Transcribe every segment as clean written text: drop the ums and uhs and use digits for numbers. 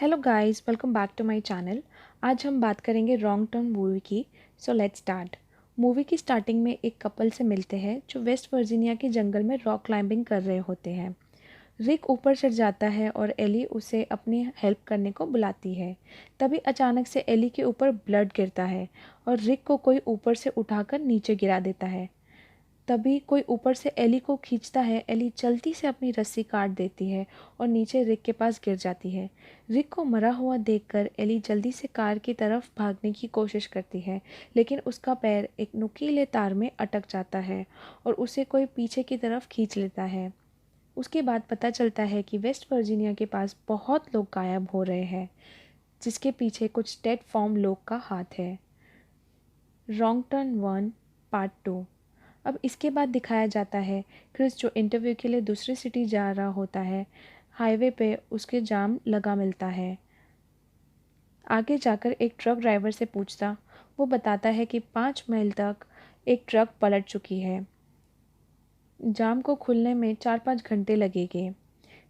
Hello guys, welcome back to my channel. आज हम बात करेंगे रॉन्ग टर्न मूवी की। So let's start. मूवी की स्टार्टिंग में एक कपल से मिलते हैं जो वेस्ट वर्जीनिया के जंगल में रॉक क्लाइंबिंग कर रहे होते हैं। रिक ऊपर चढ़ जाता है और एली उसे अपनी हेल्प करने को बुलाती है। तभी अचानक से एली के ऊपर ब्लड गिरता है और रिक को कोई ऊपर से उठाकर नीचे गिरा देता है। तभी कोई ऊपर से एली को खींचता है। एली जल्दी से अपनी रस्सी काट देती है और नीचे रिक के पास गिर जाती है। रिक को मरा हुआ देखकर एली जल्दी से कार की तरफ भागने की कोशिश करती है, लेकिन उसका पैर एक नुकीले तार में अटक जाता है और उसे कोई पीछे की तरफ खींच लेता है। उसके बाद पता चलता है कि वेस्ट वर्जीनिया के पास बहुत लोग गायब हो रहे हैं, जिसके पीछे कुछ डेड फॉर्म लोग का हाथ है। Wrong turn 1 part 2। अब इसके बाद दिखाया जाता है क्रिस जो इंटरव्यू के लिए दूसरी सिटी जा रहा होता है। हाईवे पे उसके जाम लगा मिलता है। आगे जाकर एक ट्रक ड्राइवर से पूछता, वो बताता है कि 5 मील तक एक ट्रक पलट चुकी है। जाम को खुलने में 4-5 घंटे लगेंगे।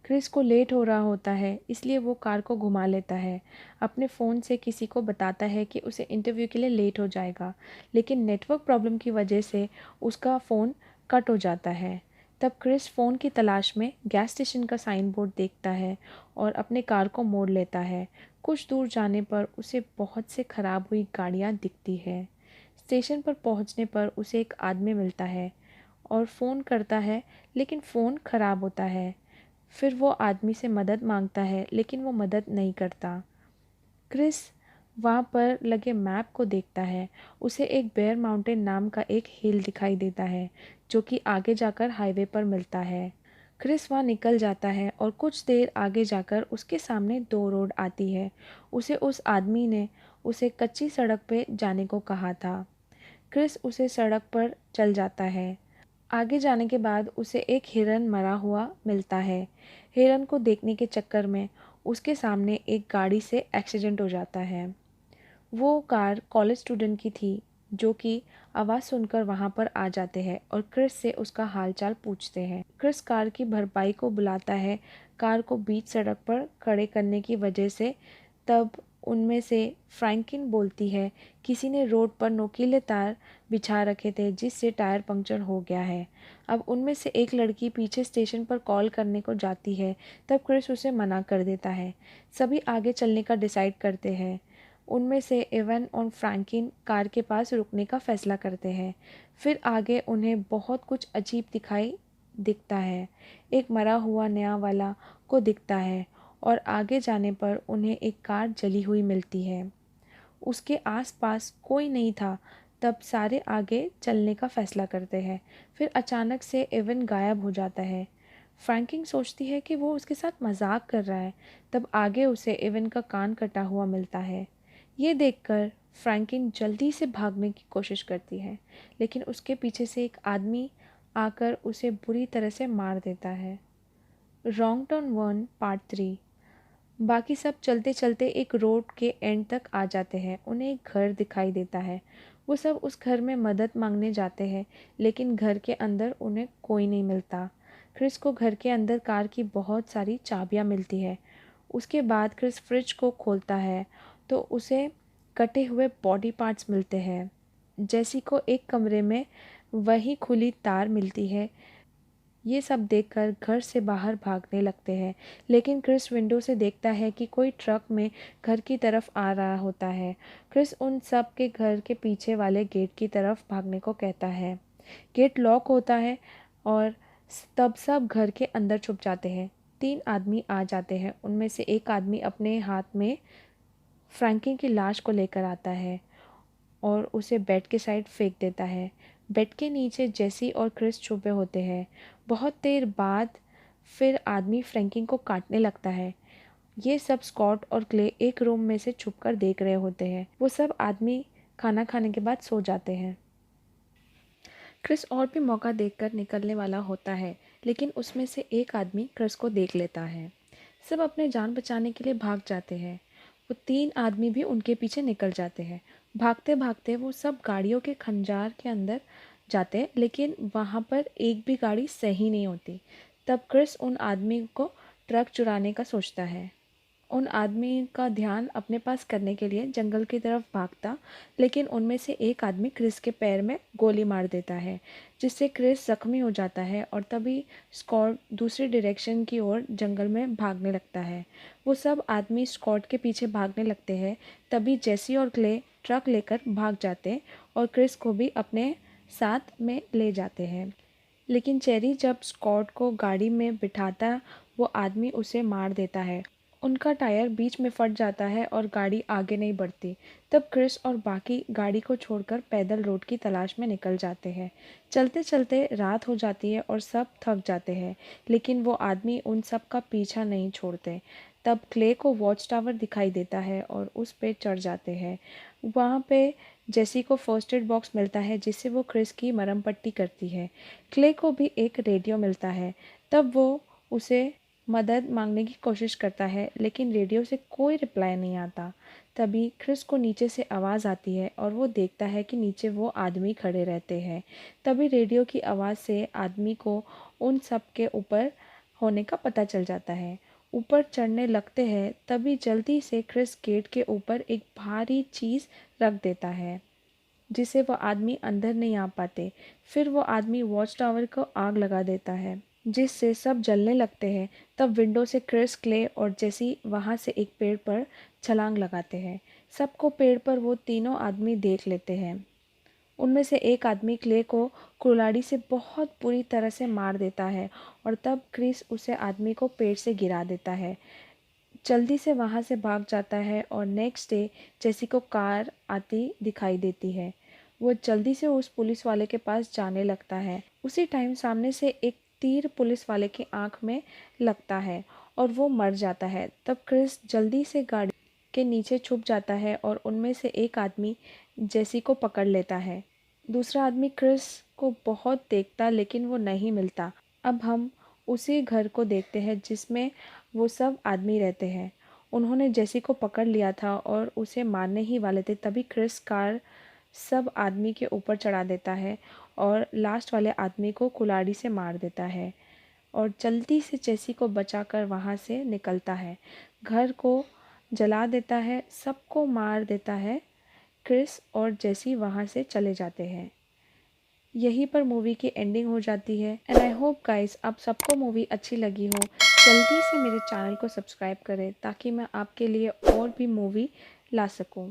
क्रिस को लेट हो रहा होता है, इसलिए वो कार को घुमा लेता है। अपने फ़ोन से किसी को बताता है कि उसे इंटरव्यू के लिए लेट हो जाएगा, लेकिन नेटवर्क प्रॉब्लम की वजह से उसका फ़ोन कट हो जाता है। तब क्रिस फ़ोन की तलाश में गैस स्टेशन का साइन बोर्ड देखता है और अपने कार को मोड़ लेता है। कुछ दूर जाने पर उसे बहुत से ख़राब हुई गाड़ियाँ दिखती है। स्टेशन पर पहुँचने पर उसे एक आदमी मिलता है और फ़ोन करता है, लेकिन फ़ोन ख़राब होता है। फिर वो आदमी से मदद मांगता है, लेकिन वो मदद नहीं करता। क्रिस वहाँ पर लगे मैप को देखता है। उसे एक बेयर माउंटेन नाम का एक हिल दिखाई देता है, जो कि आगे जाकर हाईवे पर मिलता है। क्रिस वहाँ निकल जाता है और कुछ देर आगे जाकर उसके सामने 2 रोड आती है। उस आदमी ने उसे कच्ची सड़क पे जाने को कहा था। क्रिस उसे सड़क पर चल जाता है। आगे जाने के बाद उसे एक हिरन मरा हुआ मिलता है। हिरन को देखने के चक्कर में उसके सामने एक गाड़ी से एक्सीडेंट हो जाता है। वो कार कॉलेज स्टूडेंट की थी, जो कि आवाज़ सुनकर वहाँ पर आ जाते हैं और क्रिस से उसका हालचाल पूछते हैं। क्रिस कार की भरपाई को बुलाता है कार को बीच सड़क पर खड़े करने की वजह से। तब उनमें से फ्रैंकिन बोलती है, किसी ने रोड पर नोकीले तार बिछा रखे थे जिससे टायर पंक्चर हो गया है। अब उनमें से एक लड़की पीछे स्टेशन पर कॉल करने को जाती है, तब क्रिस उसे मना कर देता है। सभी आगे चलने का डिसाइड करते हैं। उनमें से एवन और फ्रैंकिन कार के पास रुकने का फैसला करते हैं। फिर आगे उन्हें बहुत कुछ अजीब दिखता है। एक मरा हुआ नया वाला को दिखता है और आगे जाने पर उन्हें एक कार जली हुई मिलती है। उसके आसपास कोई नहीं था। तब सारे आगे चलने का फैसला करते हैं। फिर अचानक से एवन गायब हो जाता है। फ्रैंकिन सोचती है कि वो उसके साथ मजाक कर रहा है। तब आगे उसे एवन का कान कटा हुआ मिलता है। ये देखकर फ्रैंकिन जल्दी से भागने की कोशिश करती है, लेकिन उसके पीछे से एक आदमी आकर उसे बुरी तरह से मार देता है। Wrong turn 1 part 3। बाकी सब चलते चलते एक रोड के एंड तक आ जाते हैं। उन्हें एक घर दिखाई देता है। वो सब उस घर में मदद मांगने जाते हैं, लेकिन घर के अंदर उन्हें कोई नहीं मिलता। क्रिस को घर के अंदर कार की बहुत सारी चाबियां मिलती है। उसके बाद क्रिस फ्रिज को खोलता है तो उसे कटे हुए बॉडी पार्ट्स मिलते हैं। जैसी को एक कमरे में वही खुली तार मिलती है। ये सब देखकर घर से बाहर भागने लगते हैं, लेकिन क्रिस विंडो से देखता है कि कोई ट्रक में घर की तरफ आ रहा होता है। क्रिस उन सब के घर के पीछे वाले गेट की तरफ भागने को कहता है। गेट लॉक होता है और तब सब घर के अंदर छुप जाते हैं। 3 आदमी आ जाते हैं। उनमें से एक आदमी अपने हाथ में फ्रैंकिन की लाश को लेकर आता है और उसे बेड के साइड फेंक देता है। बेड के नीचे जेसी और क्रिस छुपे होते हैं। बहुत देर बाद फिर आदमी फ्रैंकिन को काटने लगता है। ये सब स्कॉट और क्ले एक रूम में से छुपकर देख रहे होते हैं। वो सब आदमी खाना खाने के बाद सो जाते हैं। क्रिस और भी मौका देखकर निकलने वाला होता है, लेकिन उसमें से एक आदमी क्रिस को देख लेता है। सब अपने जान बचाने के लिए भाग जाते हैं। वो 3 आदमी भी उनके पीछे निकल जाते हैं। भागते भागते वो सब गाड़ियों के खंजार के अंदर जाते हैं, लेकिन वहाँ पर एक भी गाड़ी सही नहीं होती। तब क्रिस उन आदमी को ट्रक चुराने का सोचता है। उन आदमी का ध्यान अपने पास करने के लिए जंगल की तरफ भागता, लेकिन उनमें से एक आदमी क्रिस के पैर में गोली मार देता है, जिससे क्रिस जख्मी हो जाता है और तभी स्कॉट दूसरी डायरेक्शन की ओर जंगल में भागने लगता है। वो सब आदमी स्कॉट के पीछे भागने लगते हैं, तभी जेसी और क्ले ट्रक लेकर भाग जाते और क्रिस को भी अपने साथ में ले जाते हैं। लेकिन चेरी जब स्कॉट को गाड़ी में बिठाता, वो आदमी उसे मार देता है। उनका टायर बीच में फट जाता है और गाड़ी आगे नहीं बढ़ती। तब क्रिस और बाकी गाड़ी को छोड़कर पैदल रोड की तलाश में निकल जाते हैं। चलते चलते रात हो जाती है और सब थक जाते हैं, लेकिन वो आदमी उन सब का पीछा नहीं छोड़ते। तब क्ले को वॉच टावर दिखाई देता है और उस पे चढ़ जाते हैं। वहाँ पे जेसी को फर्स्ट एड बॉक्स मिलता है, जिससे वो क्रिस की मरहम पट्टी करती है। क्ले को भी एक रेडियो मिलता है। तब वो उसे मदद मांगने की कोशिश करता है, लेकिन रेडियो से कोई रिप्लाई नहीं आता। तभी क्रिस को नीचे से आवाज़ आती है और वो देखता है कि नीचे वो आदमी खड़े रहते हैं। तभी रेडियो की आवाज़ से आदमी को उन सब के ऊपर होने का पता चल जाता है। ऊपर चढ़ने लगते हैं, तभी जल्दी से क्रिस गेट के ऊपर एक भारी चीज़ रख देता है, जिससे वो आदमी अंदर नहीं आ पाते। फिर वो आदमी वॉच टावर को आग लगा देता है, जिससे सब जलने लगते हैं। तब विंडो से क्रिस, क्ले और जेसी वहाँ से एक पेड़ पर छलांग लगाते हैं। सबको पेड़ पर वो तीनों आदमी देख लेते हैं। उनमें से एक आदमी क्ले को कुल्हाड़ी से बहुत बुरी तरह से मार देता है और तब क्रिस उसे आदमी को पेड़ से गिरा देता है, जल्दी से वहाँ से भाग जाता है और नेक्स्ट डे जेसी को कार आती दिखाई देती है। वो जल्दी से उस पुलिस वाले के पास जाने लगता है। उसी टाइम सामने से एक तीर पुलिस वाले की आंख में लगता है और वो मर जाता है। तब क्रिस जल्दी से गाड़ी के नीचे छुप जाता है और उनमें से एक आदमी जेसी को पकड़ लेता है। दूसरा आदमी क्रिस को बहुत देखता, लेकिन वो नहीं मिलता। अब हम उसी घर को देखते हैं जिसमें वो सब आदमी रहते हैं। उन्होंने जेसी को पकड़ लिया था और उसे मारने ही वाले थे। तभी क्रिस कार सब आदमी के ऊपर चढ़ा देता है और लास्ट वाले आदमी को कुल्हाड़ी से मार देता है और जल्दी से जेसी को बचाकर वहाँ से निकलता है। घर को जला देता है, सबको मार देता है। क्रिस और जेसी वहाँ से चले जाते हैं। यहीं पर मूवी की एंडिंग हो जाती है। एंड आई होप गाइस आप सबको मूवी अच्छी लगी हो। जल्दी से मेरे चैनल को सब्सक्राइब करें ताकि मैं आपके लिए और भी मूवी ला सकूं।